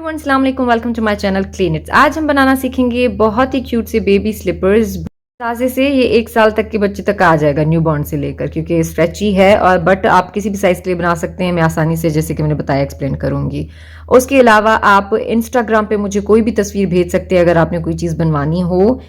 Everyone, अस्सलाम वालेकुम, welcome to my channel clean its. आज हम बनाना सीखेंगे बहुत ही क्यूट से बेबी स्लीपर्स। ताजे से ये 1 साल तक के बच्चे तक आ जाएगा, न्यूबॉर्न से लेकर, क्योंकि स्ट्रेची है और बट आप किसी भी साइज के लिए बना सकते हैं। मैं आसानी से, जैसे कि मैंने बताया, एक्सप्लेन करूंगी। उसके अलावा आप इंस्टाग्राम पे मुझे कोई भी तस्वीर भेज सकते हैं अगर आपने कोई चीज़ बनवानी हो।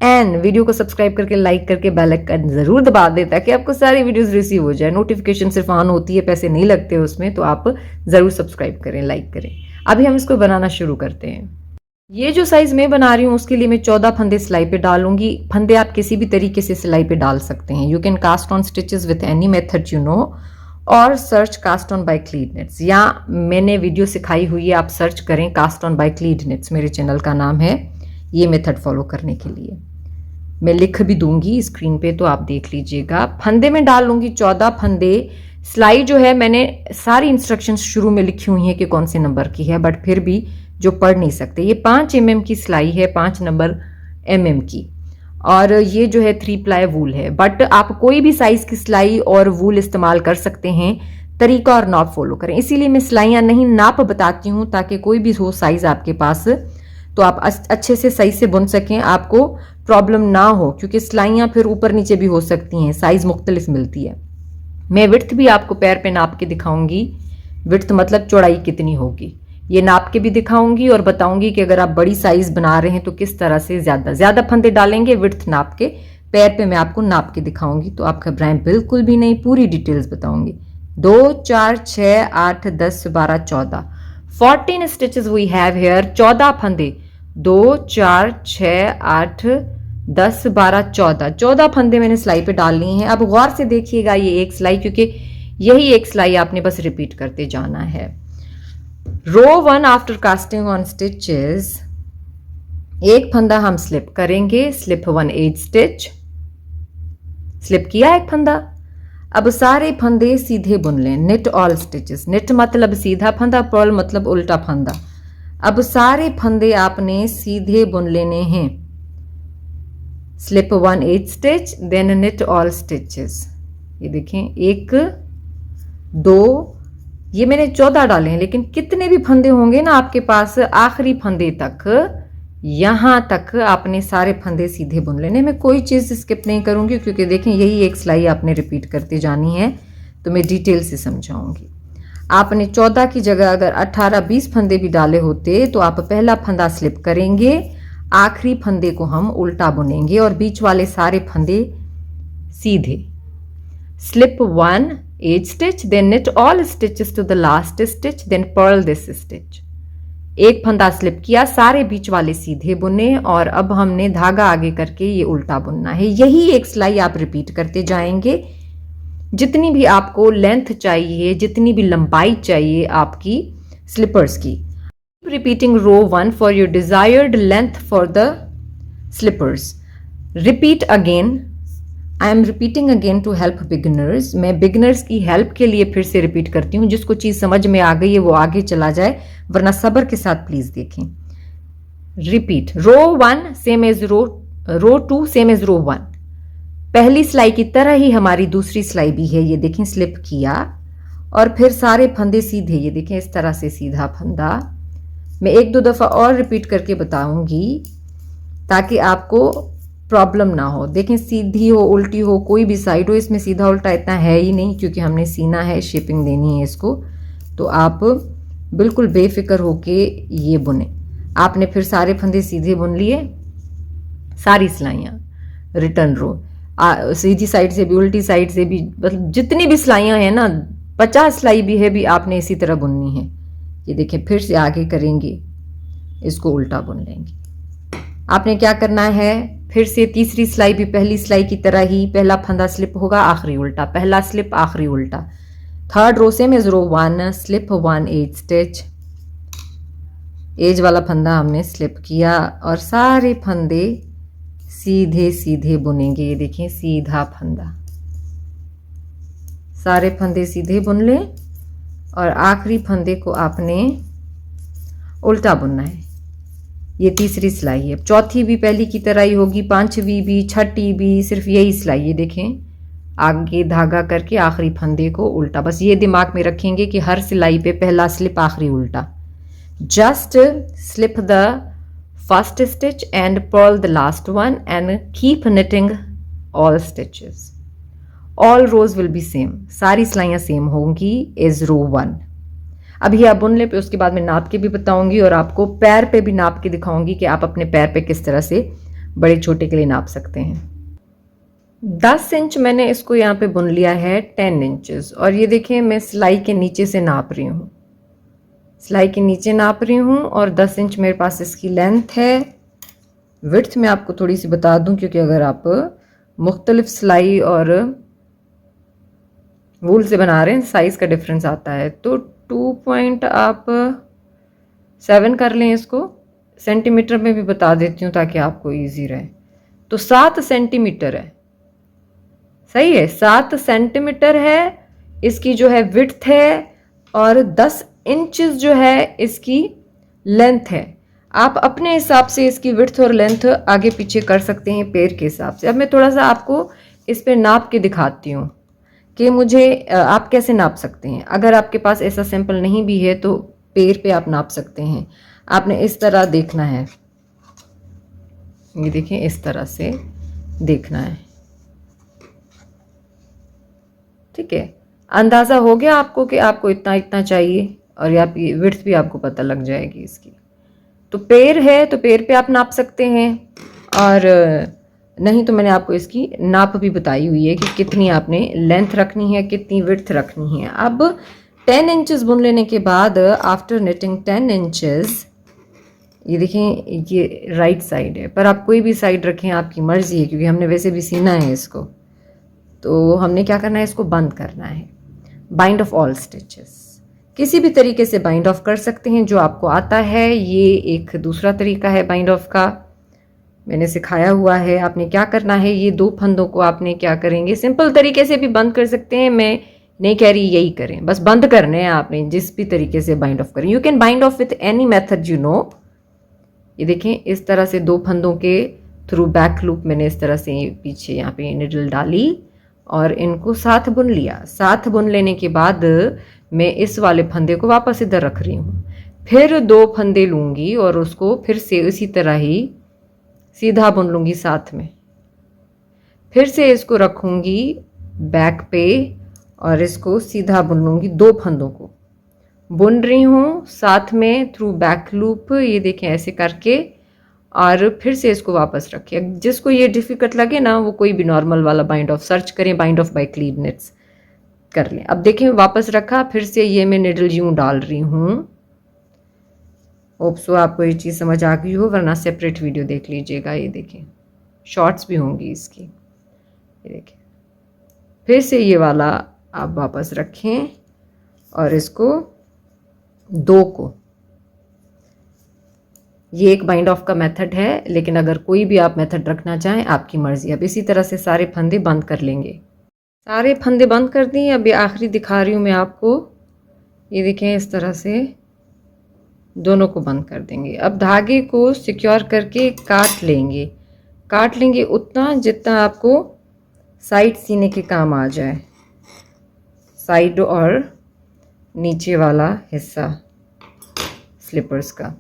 एंड वीडियो को सब्सक्राइब करके, लाइक करके, बेल आइकन जरूर दबा दें ताकि आपको सारी वीडियोस रिसीव हो जाए। नोटिफिकेशन सिर्फ ऑन होती है, पैसे नहीं लगते उसमें, तो आप जरूर सब्सक्राइब करें, लाइक करें। अभी हम इसको बनाना शुरू करते हैं। ये जो साइज मैं बना रही हूँ उसके लिए मैं 14 फंदे सिलाई पे डालूंगी। फंदे आप किसी भी तरीके से सिलाई पे डाल सकते हैं। You can cast on stitches with any method you know, और search cast on by cleed knits. या मैंने वीडियो सिखाई हुई है, आप सर्च करें cast on by cleed knits, मेरे चैनल का नाम है। ये मेथड फॉलो करने के लिए मैं लिख भी दूंगी स्क्रीन पे, तो आप देख लीजिएगा। फंदे में डाल लूंगी 14 फंदे। सिलाई जो है, मैंने सारी इंस्ट्रक्शंस शुरू में लिखी हुई हैं कि कौन से नंबर की है, बट फिर भी जो पढ़ नहीं सकते, ये 5 mm की सिलाई है, 5 नंबर mm की। और ये जो है 3 प्लाई वूल है, बट आप कोई भी साइज की सिलाई और वूल इस्तेमाल कर सकते हैं। तरीका और नाप फॉलो करें, इसीलिए मैं सिलाइयाँ नहीं, नाप बताती हूँ ताकि कोई भी हो साइज आपके पास तो आप अच्छे से सही से बुन सकें, आपको प्रॉब्लम ना हो, क्योंकि सिलाइयाँ फिर ऊपर नीचे भी हो सकती हैं, साइज मुख्तलिफ मिलती है। मैं विड्थ भी आपको पैर पे नाप के दिखाऊंगी, विड्थ मतलब चौड़ाई कितनी होगी, ये नाप के भी दिखाऊंगी और बताऊंगी कि अगर आप बड़ी साइज बना रहे हैं तो किस तरह से ज्यादा फंदे डालेंगे। विड्थ नाप के, पैर पे मैं आपको नाप के दिखाऊंगी, तो आप घबराएं बिल्कुल भी नहीं, पूरी डिटेल्स बताऊंगी। 2, 4, 6, 8, 10, 12, 14 14 स्टिचेस वी हैव हेयर। 14 फंदे, 2, 4, 6, 8, 10, 12, 14 फंदे मैंने सिलाई पे डाल ली हैं। अब गौर से देखिएगा ये एक सिलाई, क्योंकि यही एक सिलाई आपने बस रिपीट करते जाना है। रो 1 आफ्टर कास्टिंग ऑन स्टिचेस, एक फंदा हम स्लिप करेंगे। स्लिप 1 8 स्टिच, स्लिप किया एक फंदा। अब सारे फंदे सीधे बुन लें। निट ऑल स्टिचेस, निट मतलब सीधा फंदा, पर्ल मतलब उल्टा फंदा। अब सारे फंदे आपने सीधे बुन लेने हैं। Slip 1 8 stitch, then knit all stitches. ये देखें, 1 2, ये मैंने 14 डाले हैं, लेकिन कितने भी फंदे होंगे ना आपके पास, आखिरी फंदे तक, यहां तक आपने सारे फंदे सीधे बुन लेने। मैं कोई चीज़ स्किप नहीं करूंगी, क्योंकि देखें यही एक सिलाई आपने रिपीट करते जानी है, तो मैं डिटेल से समझाऊंगी। आपने 14 की जगह अगर 18-20 फंदे भी डाले होते तो आप पहला फंदा स्लिप करेंगे, आखिरी फंदे को हम उल्टा बुनेंगे और बीच वाले सारे फंदे सीधे। Slip 1 8 stitch, then knit all stitches to the last stitch, then purl this stitch। एक फंदा स्लिप किया, सारे बीच वाले सीधे बुने, और अब हमने धागा आगे करके ये उल्टा बुनना है। यही एक सिलाई आप रिपीट करते जाएंगे। जितनी भी आपको लेंथ चाहिए, जितनी भी लंबाई चाहिए आपकी स्लीपर्स की, repeating row 1 for your desired length for the slippers. Repeat again, I am repeating again to help beginners. मैं बिगिनर्स की हेल्प के लिए फिर से रिपीट करती हूँ। जिसको चीज समझ में आ गई है वो आगे चला जाए, वरना सब्र के साथ प्लीज देखें। रिपीट रो 1 सेम एज रो 2 सेम एज रो 1। पहली सिलाई की तरह ही हमारी दूसरी सिलाई भी है। ये देखें, स्लिप किया और फिर सारे फंदे सीधे, ये देखें इस तरह से सीधा फंदा। मैं 1-2 दफा और रिपीट करके बताऊंगी ताकि आपको प्रॉब्लम ना हो। देखें, सीधी हो उल्टी हो कोई भी साइड हो, इसमें सीधा उल्टा इतना है ही नहीं, क्योंकि हमने सीना है, शेपिंग देनी है इसको। तो आप बिल्कुल बेफिक्र होके ये बुने। आपने फिर सारे फंदे सीधे बुन लिए, सारी सिलाइयाँ रिटर्न रो, सीधी साइड से भी उल्टी साइड से भी, मतलब जितनी भी सिलाइयाँ हैं ना, 50 सिलाई भी है भी आपने इसी तरह बुननी है। ये देखें, फिर से आगे करेंगे, इसको उल्टा बुन लेंगे। आपने क्या करना है, फिर से तीसरी सिलाई भी पहली सिलाई की तरह ही, पहला फंदा स्लिप होगा, आखिरी उल्टा, पहला स्लिप आखिरी उल्टा। थर्ड रो सेम एज रो 1, स्लिप 1 8 स्टिच, एज वाला फंदा हमने स्लिप किया और सारे फंदे सीधे सीधे बुनेंगे। ये देखें, सीधा फंदा, सारे फंदे सीधे बुन लें और आखिरी फंदे को आपने उल्टा बुनना है। ये तीसरी सिलाई है। चौथी भी पहली की तरह ही होगी, 5वीं भी, 6ठी भी, सिर्फ यही सिलाई। ये देखें, आगे धागा करके आखिरी फंदे को उल्टा। बस ये दिमाग में रखेंगे कि हर सिलाई पे पहला स्लिप आखिरी उल्टा। Just slip the first stitch and purl the last one and keep knitting all stitches. All rows will be same. सारी सिलाइयाँ सेम होंगी as row 1. अभी आप बुन ले पे उसके बाद मैं नाप के भी बताऊंगी और आपको पैर पे भी नाप के दिखाऊंगी कि आप अपने पैर पे किस तरह से बड़े छोटे के लिए नाप सकते हैं। 10 इंच मैंने इसको यहाँ पे बुन लिया है 10 इंचेस और ये देखिए मैं सिलाई के नीचे से नाप रही हूँ, सिलाई के नीचे नाप रही हूँ और 10 इंच मेरे पास इसकी लेंथ है। विड्थ में आपको थोड़ी सी बता दूं क्योंकि अगर आप मुख्तलिफ सिलाई और वूल से बना रहे हैं साइज़ का डिफरेंस आता है, तो 2.7 कर लें इसको। सेंटीमीटर में भी बता देती हूँ ताकि आपको इजी रहे। तो 7 सेंटीमीटर है, सही है, 7 सेंटीमीटर है इसकी जो है विड्थ है और 10 इंचेस जो है इसकी लेंथ है। आप अपने हिसाब से इसकी विड्थ और लेंथ आगे पीछे कर सकते हैं पैर के हिसाब से। अब मैं थोड़ा सा आपको इस पे नाप के दिखाती हूँ कि मुझे आप कैसे नाप सकते हैं। अगर आपके पास ऐसा सैंपल नहीं भी है तो पैर पे आप नाप सकते हैं। आपने इस तरह देखना है, ये देखें इस तरह से देखना है, ठीक है। अंदाज़ा हो गया आपको कि आपको इतना इतना चाहिए और या विड्थ भी आपको पता लग जाएगी इसकी। तो पैर है तो पैर पे आप नाप सकते हैं और नहीं तो मैंने आपको इसकी नाप भी बताई हुई है कि कितनी आपने लेंथ रखनी है, कितनी विड्थ रखनी है। अब 10 इंचेस बुन लेने के बाद आफ्टर निटिंग 10 इंचेस, ये देखें ये राइट साइड है, पर आप कोई भी साइड रखें आपकी मर्जी है क्योंकि हमने वैसे भी सीना है इसको। तो हमने क्या करना है, इसको बंद करना है। बाइंड ऑफ ऑल स्टिचेस किसी भी तरीके से बाइंड ऑफ कर सकते हैं जो आपको आता है। ये एक दूसरा तरीका है बाइंड ऑफ का, मैंने सिखाया हुआ है। आपने क्या करना है, ये 2 फंदों को आपने क्या करेंगे, सिंपल तरीके से भी बंद कर सकते हैं, मैं नहीं कह रही यही करें, बस बंद करने हैं आपने जिस भी तरीके से बाइंड ऑफ करें। You can bind of with any method you no. ये देखें इस तरह से 2 फंदों के थ्रू बैक लूप मैंने इस तरह से पीछे यहाँ पे निडल डाली और इनको साथ बुन लिया। साथ बुन लेने के बाद मैं इस वाले फंदे को वापस इधर रख रही हूँ, फिर 2 फंदे लूँगी और उसको फिर से इसी तरह ही सीधा बुन लूँगी साथ में, फिर से इसको रखूँगी बैक पे और इसको सीधा बुन लूँगी। 2 फंदों को बुन रही हूँ साथ में थ्रू बैक लूप, ये देखें ऐसे करके, और फिर से इसको वापस रखिए। जिसको ये डिफ़िकल्ट लगे ना वो कोई भी नॉर्मल वाला बाइंड ऑफ सर्च करें, bind off by cleave knits कर लें। अब देखें वापस रखा, फिर से ये मैं निडल यूं डाल रही हूँ। होप सो आपको ये चीज़ समझ आ गई हो, वरना सेपरेट वीडियो देख लीजिएगा। ये देखें शॉर्ट्स भी होंगी इसकी। ये देखें फिर से ये वाला आप वापस रखें और इसको 2 को, ये एक बाइंड ऑफ का मेथड है, लेकिन अगर कोई भी आप मेथड रखना चाहें आपकी मर्जी। अब इसी तरह से सारे फंदे बंद कर लेंगे। सारे फंदे बंद कर दिए। अब ये आखिरी दिखा रही हूँ मैं आपको, ये देखें इस तरह से दोनों को बंद कर देंगे। अब धागे को सिक्योर करके काट लेंगे उतना जितना आपको साइड सीने के काम आ जाए, साइड और नीचे वाला हिस्सा स्लीपर्स का।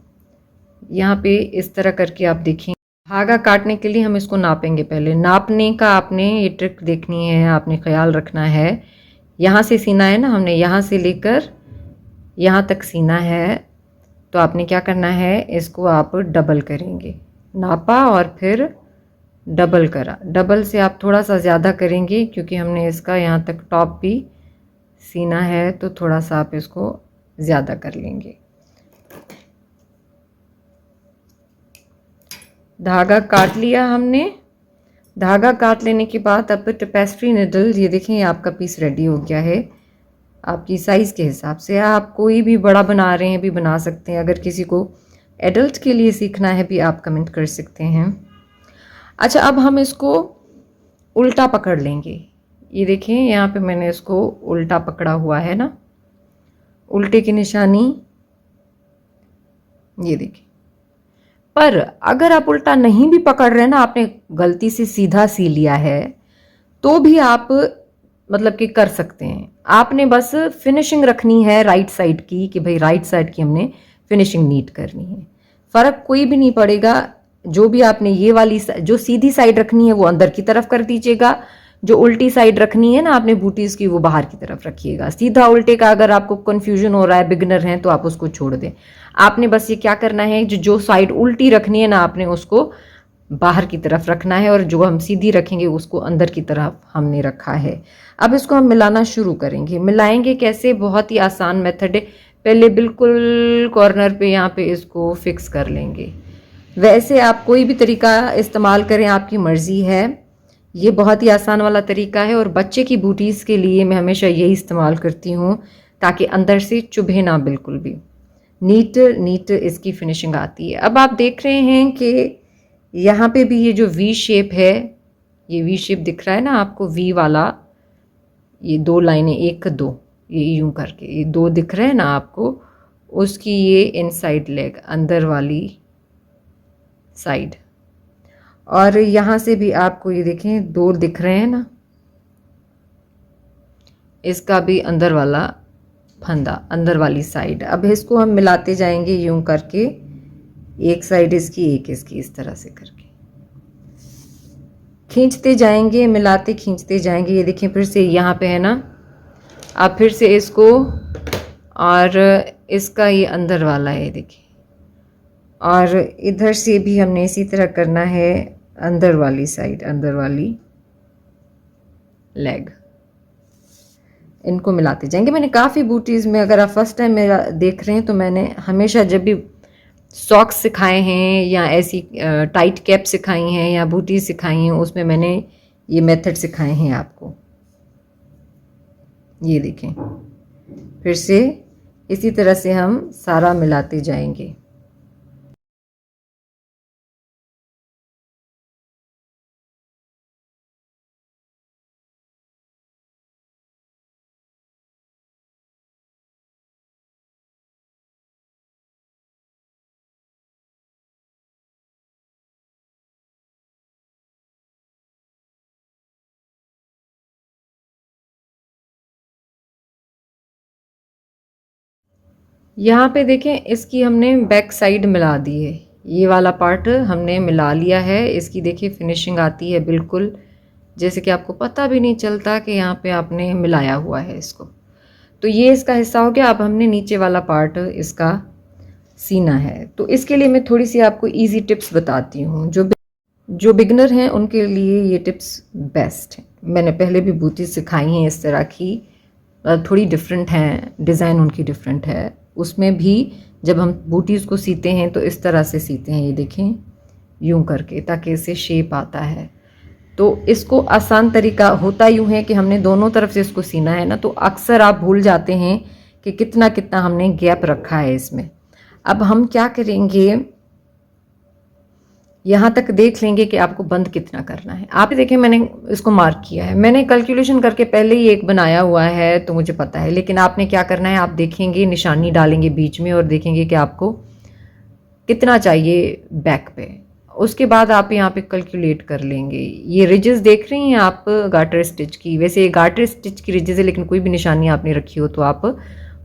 यहाँ पे इस तरह करके आप देखें। धागा काटने के लिए हम इसको नापेंगे। पहले नापने का आपने ये ट्रिक देखनी है, आपने ख्याल रखना है। यहाँ से सीना है ना, हमने यहाँ से लेकर यहाँ तक सीना है, तो आपने क्या करना है, इसको आप डबल करेंगे। नापा और फिर डबल करा। डबल से आप थोड़ा सा ज़्यादा करेंगे क्योंकि हमने इसका यहाँ तक टॉप भी सीना है, तो थोड़ा सा आप इसको ज़्यादा कर लेंगे। धागा काट लिया हमने। धागा काट लेने के बाद अब टेपेस्ट्री निडल, ये देखें ये आपका पीस रेडी हो गया है। आपकी साइज़ के हिसाब से आप कोई भी बड़ा बना रहे हैं भी बना सकते हैं। अगर किसी को एडल्ट के लिए सीखना है भी आप कमेंट कर सकते हैं। अच्छा, अब हम इसको उल्टा पकड़ लेंगे। ये देखें यहाँ पे मैंने इसको उल्टा पकड़ा हुआ है ना, उल्टे की निशानी ये देखें। पर अगर आप उल्टा नहीं भी पकड़ रहे हैं ना, आपने गलती से सीधा सी लिया है, तो भी आप मतलब कि कर सकते हैं। आपने बस फिनिशिंग रखनी है राइट साइड की, कि भाई राइट साइड की हमने फिनिशिंग नीट करनी है। फ़र्क कोई भी नहीं पड़ेगा। जो भी आपने ये वाली जो सीधी साइड रखनी है वो अंदर की तरफ कर दीजिएगा, जो उल्टी साइड रखनी है ना आपने बूटीज की वो बाहर की तरफ रखिएगा। सीधा उल्टे का अगर आपको कंफ्यूजन हो रहा है, बिगिनर हैं, तो आप उसको छोड़ दें। आपने बस ये क्या करना है, जो साइड उल्टी रखनी है ना आपने उसको बाहर की तरफ रखना है, और जो हम सीधी रखेंगे उसको अंदर की तरफ हमने रखा है। अब इसको हम मिलाना शुरू करेंगे। मिलाएंगे कैसे, बहुत ही आसान मेथड है। पहले बिल्कुल कॉर्नर पे यहाँ पे इसको फिक्स कर लेंगे। वैसे आप कोई भी तरीका इस्तेमाल करें, आपकी मर्जी है। ये बहुत ही आसान वाला तरीका है, और बच्चे की बूटीज़ के लिए मैं हमेशा यही इस्तेमाल करती हूँ ताकि अंदर से चुभे ना, बिल्कुल भी नीट नीट इसकी फिनिशिंग आती है। अब आप देख रहे हैं कि यहाँ पे भी ये जो वी शेप है, ये वी शेप दिख रहा है ना आपको, वी वाला, ये 2 लाइनें, 1 2, ये यूं करके ये 2 दिख रहे हैं ना आपको, उसकी ये इनसाइड लेग, अंदर वाली साइड। और यहाँ से भी आपको ये देखें 2 दिख रहे हैं ना, इसका भी अंदर वाला फंदा, अंदर वाली साइड। अब इसको हम मिलाते जाएंगे यूं करके, एक साइड इसकी एक इसकी, इस तरह से करके खींचते जाएंगे, मिलाते खींचते जाएंगे। ये देखिए फिर से यहाँ पे है ना, अब फिर से इसको, और इसका ये अंदर वाला है देखिए, और इधर से भी हमने इसी तरह करना है, अंदर वाली साइड, अंदर वाली लेग। इनको मिलाते जाएंगे। मैंने काफ़ी बूटीज़ में, अगर आप फर्स्ट टाइम मेरा देख रहे हैं तो मैंने हमेशा जब भी सॉक्स सिखाए हैं या ऐसी टाइट कैप सिखाई हैं या बूटी सिखाई हैं, उसमें मैंने ये मेथड सिखाए हैं आपको। ये देखें, फिर से इसी तरह से हम सारा मिलाते जाएंगे। यहाँ पे देखें, इसकी हमने बैक साइड मिला दी है, ये वाला पार्ट हमने मिला लिया है। इसकी देखिए फिनिशिंग आती है बिल्कुल जैसे कि आपको पता भी नहीं चलता कि यहाँ पे आपने मिलाया हुआ है इसको। तो ये इसका हिस्सा हो गया। अब हमने नीचे वाला पार्ट इसका सीना है। तो इसके लिए मैं थोड़ी सी आपको इजी टिप्स बताती हूँ। जो बिगनर हैं उनके लिए ये टिप्स बेस्ट हैं। मैंने पहले भी बूटी सिखाई हैं इस तरह की, थोड़ी डिफरेंट हैं, डिज़ाइन उनकी डिफरेंट है। उसमें भी जब हम बूटीज़ को सीते हैं तो इस तरह से सीते हैं, ये देखें यूं करके, ताकि इससे शेप आता है। तो इसको आसान तरीका होता यूं है कि हमने दोनों तरफ से इसको सीना है ना, तो अक्सर आप भूल जाते हैं कि कितना कितना हमने गैप रखा है इसमें। अब हम क्या करेंगे, यहाँ तक देख लेंगे कि आपको बंद कितना करना है। आप देखें मैंने इसको मार्क किया है, मैंने कैलकुलेशन करके पहले ही एक बनाया हुआ है तो मुझे पता है। लेकिन आपने क्या करना है, आप देखेंगे, निशानी डालेंगे बीच में और देखेंगे कि आपको कितना चाहिए बैक पे। उसके बाद आप यहाँ पे कैलकुलेट कर लेंगे। ये रिजेस देख रही हैं आप गार्टर स्टिच की, वैसे ये गार्टर स्टिच की रिजेस है, लेकिन कोई भी निशानी आपने रखी हो तो आप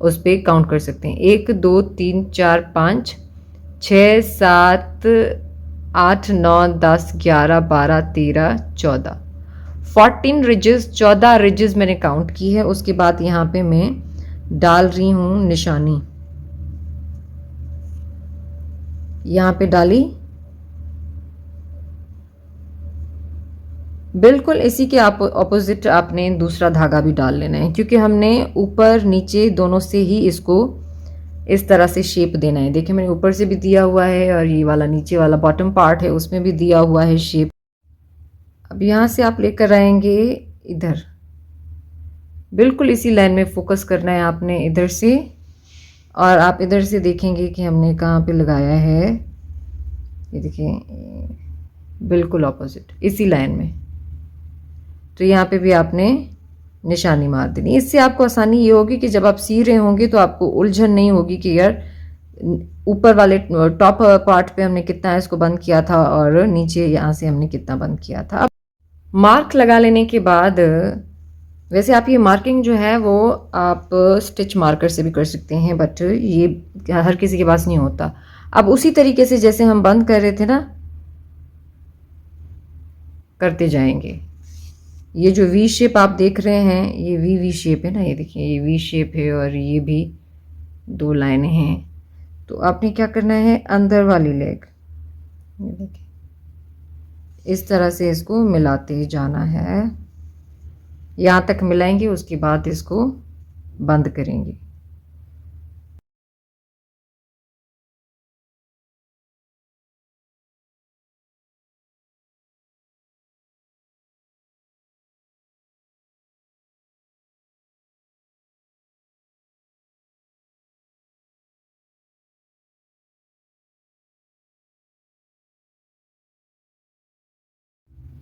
उस पर काउंट कर सकते हैं। 1 2 3 4 5 6 7 8 9 10 11 12 13 14 14 रिजेस, 14 रिजेस मैंने काउंट की है। उसके बाद यहाँ पे मैं डाल रही हूँ निशानी, यहाँ पे डाली। बिल्कुल इसी के ऑपोजिट आपने दूसरा धागा भी डाल लेना है, क्योंकि हमने ऊपर नीचे दोनों से ही इसको इस तरह से शेप देना है। देखिए मैंने ऊपर से भी दिया हुआ है और ये वाला नीचे वाला बॉटम पार्ट है उसमें भी दिया हुआ है शेप। अब यहाँ से आप लेकर आएंगे इधर, बिल्कुल इसी लाइन में फोकस करना है आपने इधर से, और आप इधर से देखेंगे कि हमने कहाँ पे लगाया है। ये देखिए बिल्कुल ऑपोजिट इसी लाइन में। तो यहाँ पे भी आपने निशानी मार देनी। इससे आपको आसानी ये होगी कि जब आप सी रहे होंगे तो आपको उलझन नहीं होगी कि यार ऊपर वाले टॉप पार्ट पे हमने कितना इसको बंद किया था और नीचे यहाँ से हमने कितना बंद किया था। अब मार्क लगा लेने के बाद वैसे आप ये मार्किंग जो है वो आप स्टिच मार्कर से भी कर सकते हैं, बट ये हर किसी के पास नहीं होता। अब उसी तरीके से जैसे हम बंद कर रहे थे ना, करते जाएंगे। ये जो वी शेप आप देख रहे हैं, ये वी शेप है ना, ये देखिए ये वी शेप है और ये भी दो लाइनें हैं। तो आपने क्या करना है, अंदर वाली लेग ये देखिए इस तरह से इसको मिलाते जाना है, यहाँ तक मिलाएंगे, उसके बाद इसको बंद करेंगे।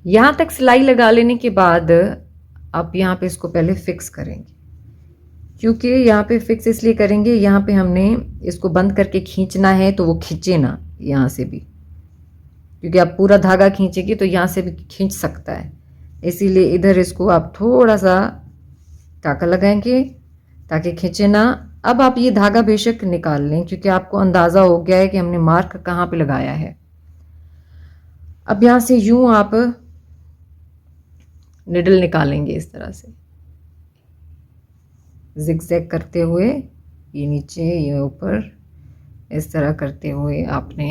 यहाँ तक सिलाई लगा लेने के बाद आप यहाँ पे इसको पहले फिक्स करेंगे, क्योंकि यहाँ पे फिक्स इसलिए करेंगे, यहाँ पे हमने इसको बंद करके खींचना है तो वो खींचे ना यहाँ से भी, क्योंकि आप पूरा धागा खींचेंगे तो यहाँ से भी खींच सकता है, इसीलिए इधर इसको आप थोड़ा सा टाका लगाएंगे ताकि खींचे ना। अब आप ये धागा बेशक निकाल लें, क्योंकि आपको अंदाज़ा हो गया है कि हमने मार्क कहाँ पे लगाया है। अब यहाँ से यूं आप निडल निकालेंगे इस तरह से जिगजैग करते हुए, ये नीचे ये ऊपर, इस तरह करते हुए आपने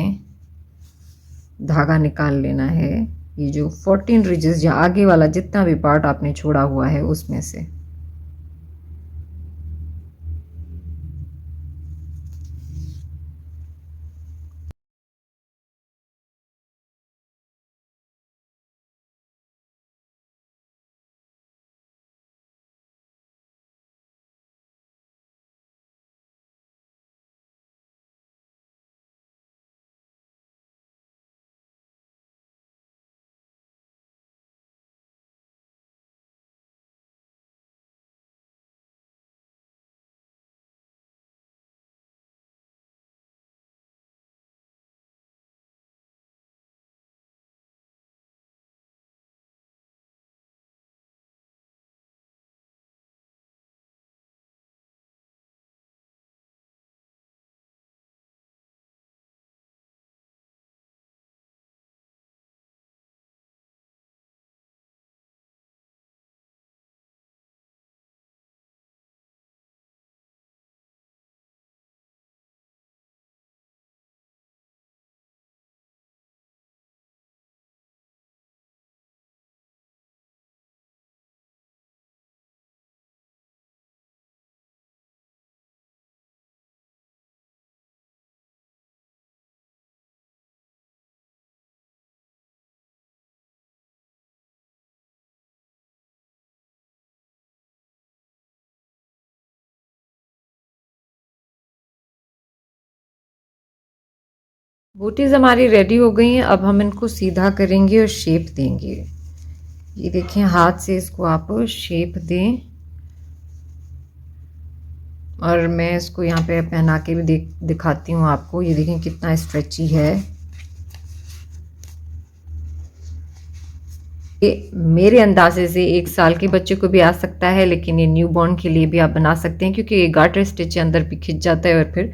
धागा निकाल लेना है। ये जो 14 रिजेस या आगे वाला जितना भी पार्ट आपने छोड़ा हुआ है उसमें से। बूटीज हमारी रेडी हो गई हैं। अब हम इनको सीधा करेंगे और शेप देंगे। ये देखें, हाथ से इसको आप शेप दें, और मैं इसको यहाँ पे पहना के भी दिखाती हूँ आपको। ये देखें कितना स्ट्रेची है। ये मेरे अंदाजे से 1 साल के बच्चे को भी आ सकता है, लेकिन ये न्यूबॉर्न के लिए भी आप बना सकते हैं, क्योंकि ये गार्टर स्टिच अंदर भी खिंच जाता है और फिर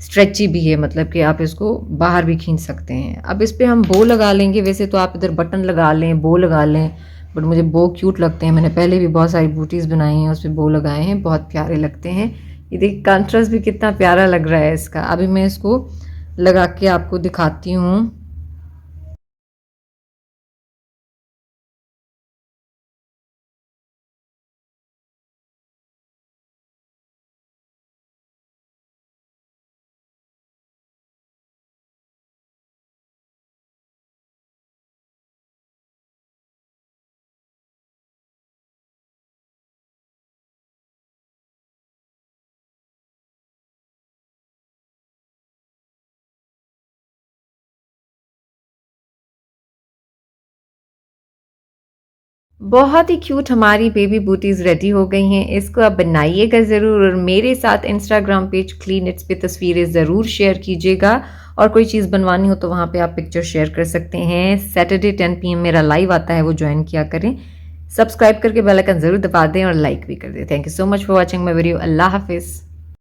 स्ट्रेची भी है, मतलब कि आप इसको बाहर भी खींच सकते हैं। अब इस पर हम बो लगा लेंगे। वैसे तो आप इधर बटन लगा लें, बो लगा लें, बट मुझे बो क्यूट लगते हैं। मैंने पहले भी बहुत सारी बूटीज़ बनाई हैं, उस पर बो लगाए हैं, बहुत प्यारे लगते हैं। ये देखिए कंट्रास्ट भी कितना प्यारा लग रहा है इसका। अभी मैं इसको लगा के आपको दिखाती हूँ। बहुत ही क्यूट हमारी बेबी बूटीज रेडी हो गई हैं। इसको आप बनाइएगा ज़रूर, और मेरे साथ इंस्टाग्राम पेज क्लीन इट्स पे तस्वीरें ज़रूर शेयर कीजिएगा। और कोई चीज़ बनवानी हो तो वहाँ पे आप पिक्चर शेयर कर सकते हैं। सैटरडे 10 PM मेरा लाइव आता है, वो ज्वाइन किया करें। सब्सक्राइब करके बेल आइकन जरूर दबा दें और लाइक भी कर दें। Thank you so much for watching my video. अल्लाह हाफिज़।